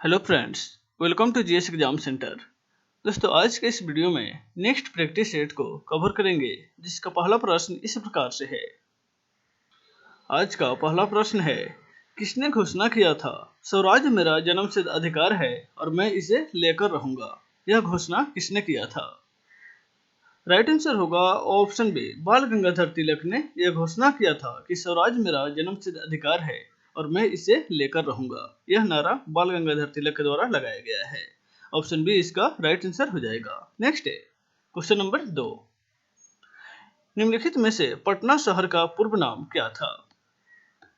Hello friends, welcome to GS exam centre. दोस्तों, आज के इस वीडियो में नेक्स्ट प्रैक्टिस सेट को कवर करेंगे, जिसका पहला प्रश्न इस प्रकार से है। आज का पहला प्रश्न है, किसने घोषणा किया था स्वराज मेरा जन्मसिद्ध अधिकार है और मैं इसे लेकर रहूंगा? यह घोषणा किसने किया था? राइट आंसर होगा ऑप्शन बी, बाल गंगाधर तिलक ने यह घोषणा किया था कि स्वराज मेरा जन्मसिद्ध अधिकार है और मैं इसे लेकर रहूंगा। यह नारा बाल गंगाधर तिलक के द्वारा लगाया गया है। ऑप्शन बी इसका राइट आंसर हो जाएगा। नेक्स्ट है क्वेश्चन नंबर 2। निम्नलिखित में से पटना शहर का पूर्व नाम क्या था?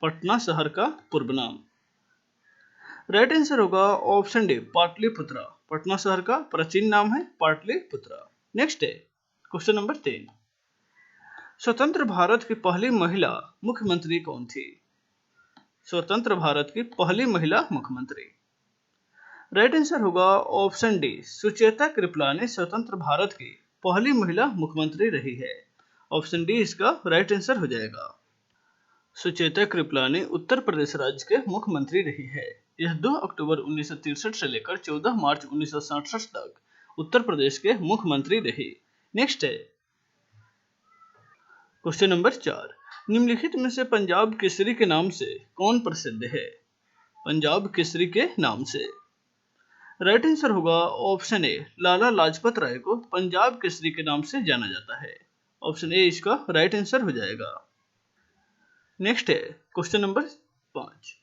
पटना शहर का पूर्व नाम। राइट आंसर होगा ऑप्शन डी, पाटलिपुत्रा। पटना शहर का प्राचीन नाम है पाटलिपुत्रा। नेक्स्ट है क्वेश्चन नंबर 3। स्वतंत्र भारत की पहली महिला मुख्यमंत्री कौन थी? स्वतंत्र भारत की पहली महिला मुख्यमंत्री। राइट आंसर होगा ऑप्शन डी, सुचेता कृपलानी स्वतंत्र भारत की पहली महिला मुख्यमंत्री रही है। ऑप्शन डी इसका राइट आंसर हो जाएगा। सुचेता कृपलानी उत्तर प्रदेश राज्य के मुख्यमंत्री रही है। यह 2 अक्टूबर 1963 से लेकर 14 मार्च 1967 तक उत्तर प्रदेश के मुख्यमंत्री रही। नेक्स्ट है क्वेश्चन नंबर 4। निम्नलिखित में से पंजाब केसरी के नाम से कौन प्रसिद्ध है? पंजाब केसरी के नाम से। राइट आंसर होगा ऑप्शन ए, लाला लाजपत राय को पंजाब केसरी के नाम से जाना जाता है। ऑप्शन ए इसका राइट आंसर हो जाएगा। नेक्स्ट है क्वेश्चन नंबर 5।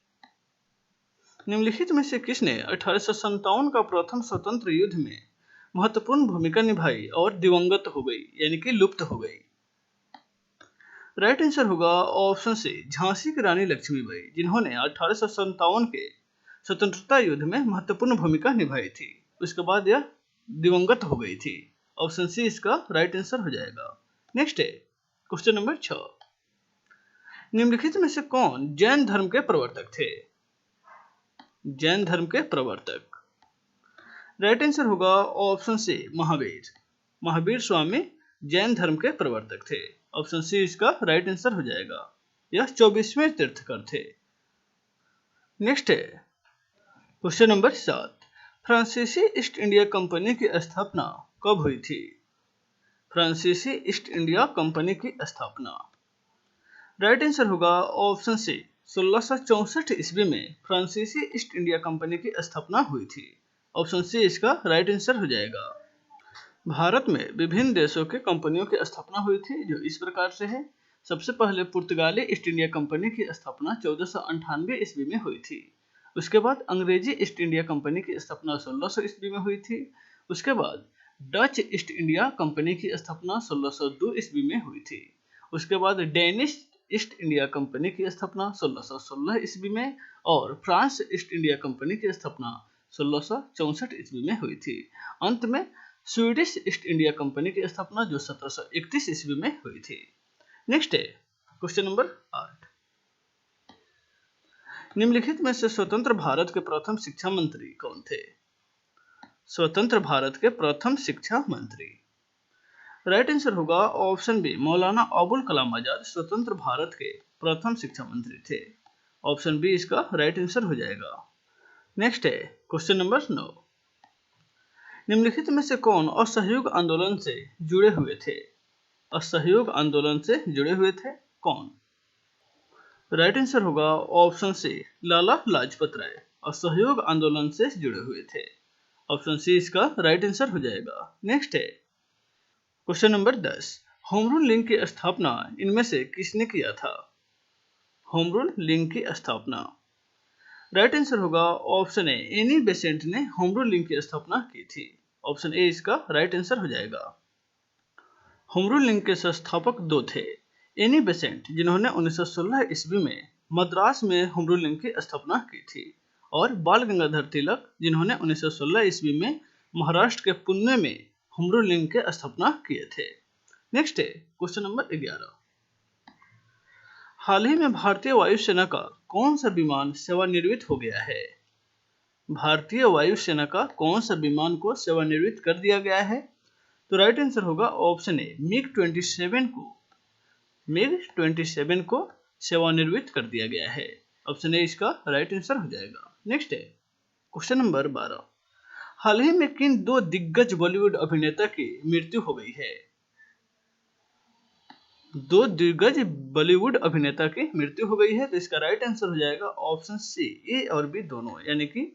निम्नलिखित में से किसने 1857 का प्रथम स्वतंत्र युद्ध में महत्वपूर्ण भूमिका निभाई और दिवंगत हो गई, यानी कि लुप्त हो गई? राइट आंसर होगा ऑप्शन सी, झांसी की रानी लक्ष्मीबाई, जिन्होंने 1857 के स्वतंत्रता युद्ध में महत्वपूर्ण भूमिका निभाई थी। उसके बाद यह दिवंगत हो गई थी। ऑप्शन सी इसका राइट आंसर हो जाएगा। नेक्स्ट है क्वेश्चन नंबर 6। निम्नलिखित में से कौन जैन धर्म के प्रवर्तक थे? जैन धर्म के प्रवर्तक। राइट आंसर होगा ऑप्शन सी, महावीर। महावीर स्वामी जैन धर्म के प्रवर्तक थे। ऑप्शन सी इसका राइट आंसर हो जाएगा। यह 24वें तीर्थंकर थे। नेक्स्ट है क्वेश्चन नंबर 7। फ्रांसीसी ईस्ट इंडिया कंपनी की स्थापना कब हुई थी? फ्रांसीसी ईस्ट इंडिया कंपनी की स्थापना। राइट आंसर होगा ऑप्शन सी, 1664 ईस्वी में फ्रांसीसी ईस्ट इंडिया कंपनी की स्थापना हुई थी। ऑप्शन सी इसका राइट आंसर हो जाएगा। भारत में विभिन्न देशों के कंपनियों की स्थापना हुई थी, जो इस प्रकार से है। सबसे पहले पुर्तगाली ईस्ट इंडिया कंपनी की स्थापना 1498 ईस्वी में हुई थी। उसके बाद अंग्रेजी ईस्ट इंडिया कंपनी की स्थापना 1600 ईस्वी में हुई थी। उसके बाद डच ईस्ट इंडिया कंपनी की स्थापना 1602 ईस्वी में हुई थी। उसके बाद डेनिश ईस्ट इंडिया कंपनी की स्थापना 1616 ईस्वी में और फ्रांस ईस्ट इंडिया कंपनी की स्थापना 1664 ईस्वी में हुई थी। अंत में स्वीडिश ईस्ट इंडिया कंपनी की स्थापना जो 1731 ईस्वी में हुई थी। नेक्स्ट है क्वेश्चन नंबर 8। निम्नलिखित में से स्वतंत्र भारत के प्रथम शिक्षा मंत्री कौन थे? स्वतंत्र भारत के प्रथम शिक्षा मंत्री। राइट आंसर होगा ऑप्शन बी, मौलाना अबुल कलाम आजाद स्वतंत्र भारत के प्रथम शिक्षा मंत्री थे। ऑप्शन बी इसका राइट आंसर हो जाएगा। नेक्स्ट है क्वेश्चन नंबर 9। निम्नलिखित में से कौन असहयोग आंदोलन से जुड़े हुए थे? असहयोग आंदोलन से जुड़े हुए थे कौन? राइट आंसर होगा ऑप्शन सी, लाला लाजपत राय असहयोग आंदोलन से जुड़े हुए थे। ऑप्शन सी इसका राइट आंसर हो जाएगा। नेक्स्ट है question number 10। Home rule league की स्थापना इनमें से किसने किया था? होम रूल लीग की स्थापना। राइट आंसर होगा ऑप्शन ए, एनी बेसेंट ने होम रूल लीग की स्थापना की थी। ऑप्शन ए इसका राइट आंसर हो जाएगा। होम रूल लीग के संस्थापक 2 थे। एनी बेसेंट, जिन्होंने 1916 ईस्वी में मद्रास में होम रूल लीग की स्थापना की थी, और बाल गंगाधर तिलक, जिन्होंने 1916 ईस्वी में महाराष्ट्र के पुणे में होम रूल लीग की स्थापना किए थे। नेक्स्ट है क्वेश्चन नंबर 11। हाल ही में भारतीय वायुसेना का कौन सा विमान सेवानिवृत्त हो गया है? भारतीय वायुसेना का कौन सा विमान को सेवानिवृत्त कर दिया गया है? तो राइट आंसर होगा ऑप्शन ए, मिग-27 को सेवानिवृत्त कर दिया गया है। ऑप्शन ए इसका राइट आंसर हो जाएगा। नेक्स्ट है क्वेश्चन नंबर 12, हाल ही में किन दो दिग्गज बॉलीवुड अभिनेता की मृत्यु हो गई है? दो दिग्गज बॉलीवुड अभिनेता की मृत्यु हो गई है, तो इसका राइट आंसर हो जाएगा ऑप्शन सी, ए और बी दोनों, यानी कि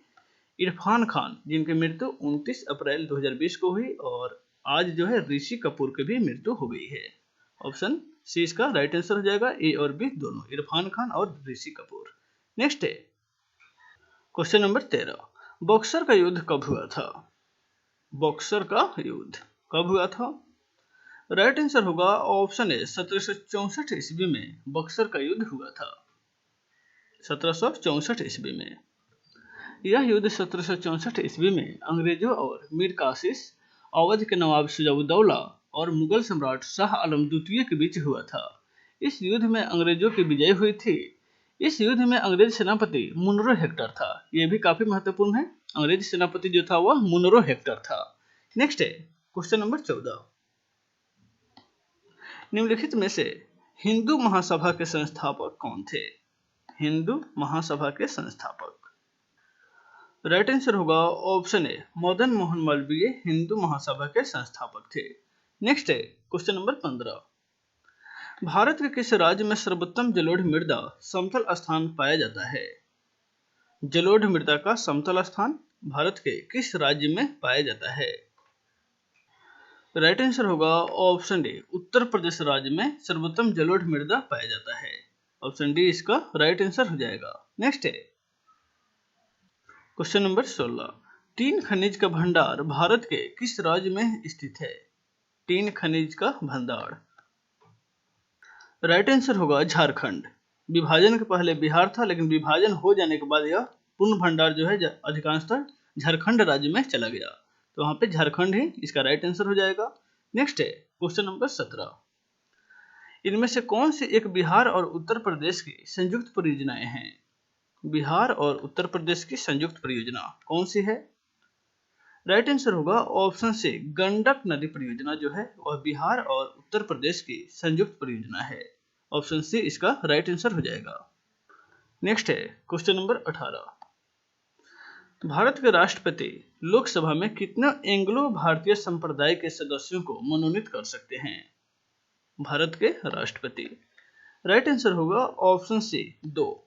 इरफान खान, जिनकी मृत्यु 29 अप्रैल 2020 को हुई, और आज जो है ऋषि कपूर की भी मृत्यु हो गई है। ऑप्शन सी इसका राइट आंसर हो जाएगा, ए और बी दोनों, इरफान खान और ऋषि कपूर। नेक्स्ट है क्वेश्चन नंबर 13, बॉक्सर का युद्ध कब हुआ था? बॉक्सर का युद्ध कब हुआ था? राइट आंसर होगा ऑप्शन ए, 1764 ईस्वी में बक्सर का युद्ध हुआ था। 1764 ईस्वी में यह युद्ध 1764 ईस्वी में अंग्रेजों और मीर कासिस, अवध के नवाब सिराजुद्दौला और मुगल सम्राट शाह आलम द्वितीय के बीच हुआ था। इस युद्ध में अंग्रेजों की विजय हुई थी। इस युद्ध में अंग्रेज सेनापति मुनरो हेक्टर था। यह भी काफी महत्वपूर्ण है, अंग्रेज सेनापति जो था वह मुनरो हेक्टर था। नेक्स्ट है क्वेश्चन नंबर 14, निम्नलिखित में से हिंदू महासभा के संस्थापक कौन थे? हिंदू महासभा के संस्थापक, राइट आंसर होगा ऑप्शन ए, मदन मोहन मालवीय हिंदू महासभा के संस्थापक थे। नेक्स्ट है क्वेश्चन नंबर 15, भारत के किस राज्य में सर्वोत्तम जलोढ़ मृदा समतल स्थान पाया जाता है? जलोढ़ मृदा का समतल स्थान भारत के किस राज्य में पाया जाता है? राइट आंसर होगा ऑप्शन डी, उत्तर प्रदेश राज्य में सर्वोत्तम जलोढ़ मृदा पाया जाता है। ऑप्शन डी इसका राइट आंसर हो जाएगा। नेक्स्ट है क्वेश्चन नंबर 16, तीन खनिज का भंडार भारत के किस राज्य में स्थित है? तीन खनिज का भंडार, राइट आंसर होगा झारखंड। विभाजन के पहले बिहार था, लेकिन विभाजन हो जाने के बाद यह पूर्ण भंडार जो है अधिकांशतः झारखंड राज्य में चला गया, तो वहां पे झारखंड ही इसका राइट आंसर हो जाएगा। नेक्स्ट है क्वेश्चन नंबर 17, इनमें से कौन सी एक बिहार और उत्तर प्रदेश की संयुक्त परियोजनाएं हैं? बिहार और उत्तर प्रदेश की संयुक्त परियोजना कौन सी है? राइट आंसर होगा ऑप्शन सी, गंडक नदी परियोजना जो है वह बिहार और उत्तर प्रदेश की संयुक्त परियोजना है। ऑप्शन सी इसका राइट आंसर हो जाएगा। नेक्स्ट है क्वेश्चन नंबर 18, भारत के राष्ट्रपति लोकसभा में कितने एंग्लो भारतीय संप्रदाय के सदस्यों को मनोनीत कर सकते हैं? भारत के राष्ट्रपति, राइट आंसर होगा ऑप्शन सी, 2।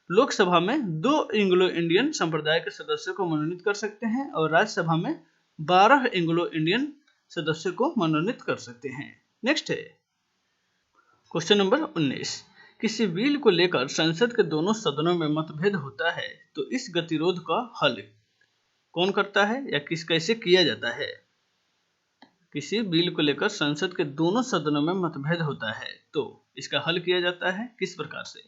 लोकसभा में 2 एंग्लो इंडियन संप्रदाय के सदस्यों को मनोनीत कर सकते हैं, और राज्यसभा में 12 एंग्लो इंडियन सदस्यों को मनोनीत कर सकते हैं। नेक्स्ट है क्वेश्चन नंबर 19, किसी बिल को लेकर संसद के दोनों सदनों में मतभेद होता है, तो इस गतिरोध का हल कौन करता है या कैसे किया जाता है? किसी बिल को लेकर संसद के दोनों सदनों में मतभेद होता है, तो इसका हल किया जाता है किस प्रकार से?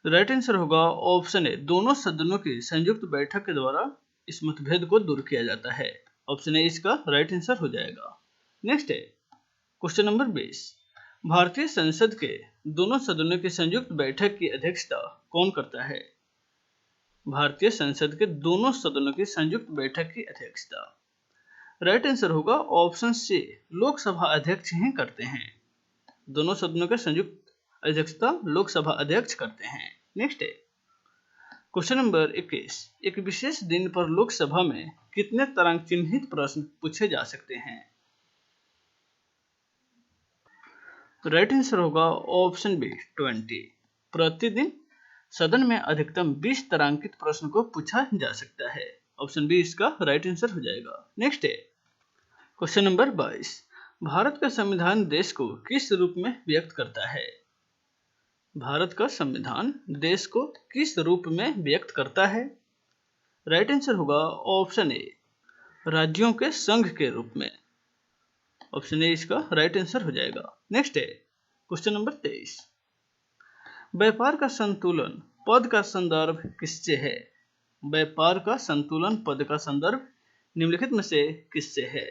राइट आंसर होगा ऑप्शन ए, दोनों सदनों की संयुक्त बैठक के द्वारा इस मतभेद को दूर किया जाता है। ऑप्शन ए इसका राइट आंसर हो जाएगा। नेक्स्ट है क्वेश्चन नंबर 20, भारतीय संसद के दोनों सदनों की संयुक्त बैठक की अध्यक्षता कौन करता है? भारतीय संसद के दोनों सदनों की संयुक्त बैठक की अध्यक्षता, राइट आंसर होगा ऑप्शन सी, लोकसभा अध्यक्ष ही करते हैं। दोनों सदनों के संयुक्त अध्यक्षता लोकसभा अध्यक्ष करते हैं। नेक्स्ट है क्वेश्चन नंबर 21, एक विशेष दिन पर लोकसभा में कितने तरंग चिन्हित प्रश्न पूछे जा सकते हैं? राइट आंसर होगा ऑप्शन बी, 20। प्रतिदिन सदन में अधिकतम 20 तरंगित प्रश्न को पूछा जा सकता है। ऑप्शन बी इसका राइट आंसर हो जाएगा। नेक्स्ट है क्वेश्चन नंबर 22, भारत का संविधान देश को किस रूप में व्यक्त करता है? भारत का संविधान देश को किस रूप में व्यक्त करता है? राइट आंसर होगा ऑप्शन ए, राज्यों के संघ के रूप में। ऑप्शन ए इसका राइट आंसर हो जाएगा। नेक्स्ट है क्वेश्चन नंबर 23, व्यापार का संतुलन पद का संदर्भ किससे है? व्यापार का संतुलन पद का संदर्भ निम्नलिखित में से किससे है?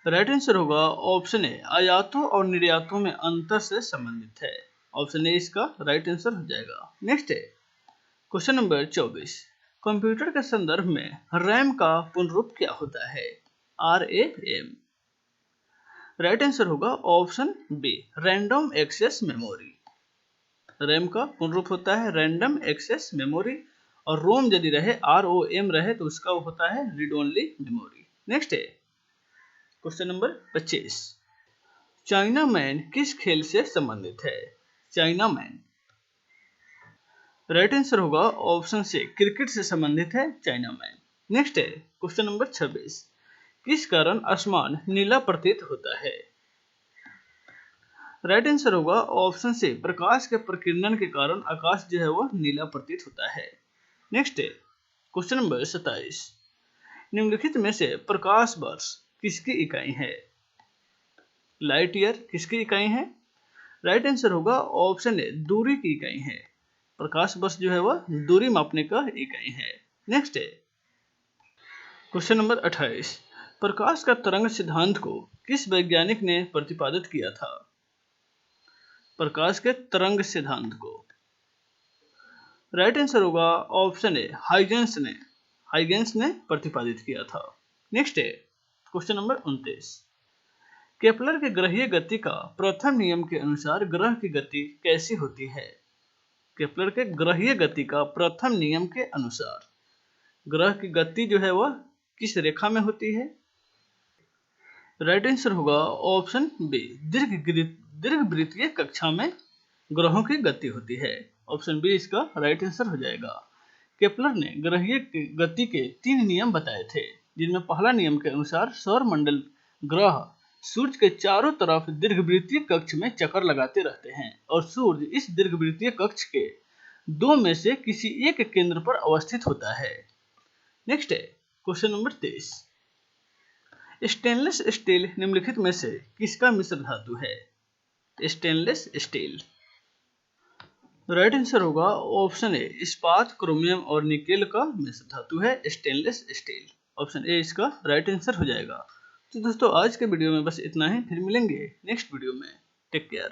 राइट आंसर होगा ऑप्शन ए, आयातों और निर्यातों में अंतर से संबंधित है। ऑप्शन ए इसका राइट आंसर हो जाएगा। नेक्स्ट है क्वेश्चन नंबर 24, कंप्यूटर के संदर्भ में रैम का पूर्ण क्या होता है? RAM। राइट आंसर होगा option B, random access memory. RAM का पूर्ण रूप होता है रैंडम एक्सेस मेमोरी, और रोम यदि रहे ROM रहे तो उसका होता है रीड ओनली मेमोरी। नेक्स्ट है क्वेश्चन नंबर 25, चाइना मैन किस खेल से संबंधित है? चाइना मैन, राइट आंसर होगा ऑप्शन से क्रिकेट से संबंधित है चाइना मैन। नेक्स्ट है क्वेश्चन नंबर 26, किस कारण आसमान नीला प्रतीत होता है? राइट आंसर होगा ऑप्शन से प्रकाश के प्रकीर्णन के कारण आकाश जो है वह नीला प्रतीत होता है। नेक्स्ट है क्वेश्चन नंबर 27, निम्नलिखित में से प्रकाश वर्ष किसकी इकाई है? लाइट ईयर किसकी इकाई है? राइट आंसर होगा ऑप्शन ए दूरी की इकाई है। प्रकाश वर्ष जो है वह दूरी मापने का इकाई है। नेक्स्ट है क्वेश्चन नंबर 28, प्रकाश का तरंग सिद्धांत को किस वैज्ञानिक ने प्रतिपादित किया था? प्रकाश के तरंग सिद्धांत को, राइट आंसर होगा ऑप्शन ए हाइगेंस ने प्रतिपादित किया था। नेक्स्ट है क्वेश्चन नंबर 29, केपलर के ग्रहीय गति का प्रथम नियम के अनुसार ग्रह की गति कैसी होती है? केपलर के ग्रहीय गति का प्रथम नियम के अनुसार ग्रह की गति जो है वह किस रेखा में होती है? राइट आंसर होगा ऑप्शन बी, दीर्घवृत्तीय कक्षा में ग्रहों की गति होती है। ऑप्शन बी इसका राइट आंसर हो जाएगा। केपलर ने ग्रहीय गति के 3 नियम बताए थे, जिनमें पहला नियम के अनुसार सौर मंडल ग्रह सूर्य के चारों तरफ दीर्घवृत्तीय कक्ष में चक्कर लगाते रहते हैं और सूर्य इस दीर्घवृत्तीय कक्ष के 2 में से किसी एक केंद्र पर अवस्थित होता है। नेक्स्ट है क्वेश्चन नंबर 23, स्टेनलेस स्टील निम्नलिखित में से किसका मिश्र धातु है? स्टेनलेस स्टील, राइट आंसर होगा ऑप्शन ए इस्पात, क्रोमियम और निकेल का मिश्र धातु है स्टेनलेस स्टील। ऑप्शन ए इसका राइट आंसर हो जाएगा। तो दोस्तों आज के वीडियो में बस इतना ही, फिर मिलेंगे नेक्स्ट वीडियो में। Take care.